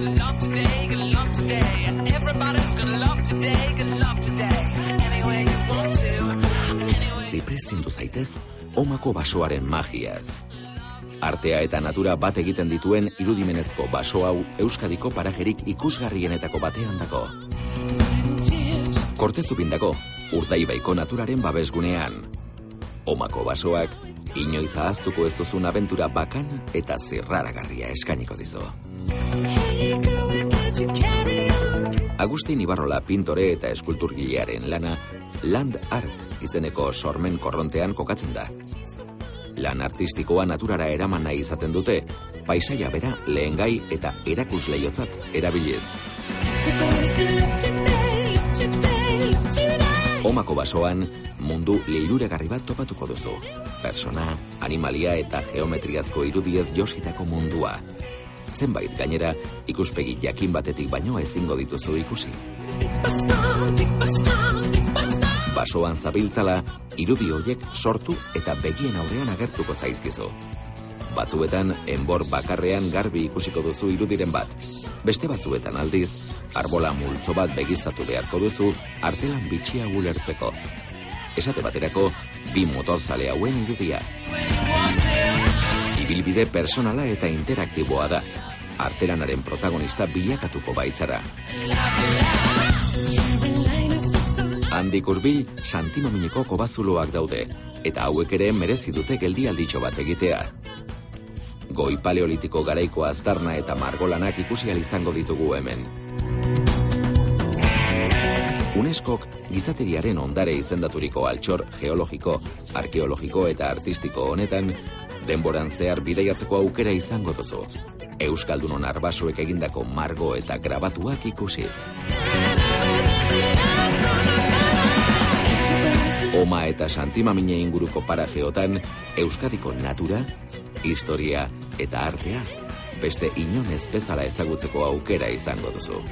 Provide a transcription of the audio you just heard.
gonna love today, gonna love today. Everybody's gonna love today, gonna love today. Any way you want to. Zipristindu zaitez, Omako basoaren magiaz. Artea eta natura bat egiten dituen irudimenezko baso hau Euskadiko parajerik ikusgarrienetako batean dago. Kortezupindako, Urdaibaiko naturaren babesgunean. Omako basoak, inoiz ahaztuko ez duzun abentura bakan eta zirraragarria eskainiko dizu. Agustin Ibarrola pintore eta eskulturgilearen lana Land Art izeneko sormen korrontean kokatzen da. Lan artistikoa naturara eraman nahi izaten dute, paisaia bera lehengai eta erakusleiotzat erabiliz. Omako basoan, mundu liluregarri bat topatuko duzu. Persona, animalia eta geometriazko irudiez jositako mundua. Zenbait gainera, ikuspegi jakin batetik baino ezingo dituzu ikusi. Basoan zabiltzala, irudi horiek sortu eta begien aurrean agertuko zaizkizu. Batzuetan, enbor bakarrean garbi ikusiko duzu irudiren bat. Beste batzuetan aldiz, arbola multzo bat begiztatu beharko duzu artelan bitxia ulertzeko. Esate baterako, bi motorzale hauen irudia. Ibilbide personala eta interaktiboa da. Artelanaren protagonista bilakatuko baitzara. Handik hurbil, Santimamineko kobazuloak daude, eta hauek ere merezi dute geldialditxo bat egitea. Goi paleolitiko garaiko aztarna eta margolanak ikusi ahal izango ditugu hemen. UNESCOk gizateriaren ondare izendaturiko altxor geologiko, arkeologiko eta artistiko honetan, denboran zehar bidaiatzeko aukera izango duzu. Euskaldunon arbasoek egindako margo eta grabatuak ikusiz. Oma eta Santimamine inguruko parajeotan, Euskadiko natura, historia eta artea, beste inon ez bezala ezagutzeko aukera izango duzu.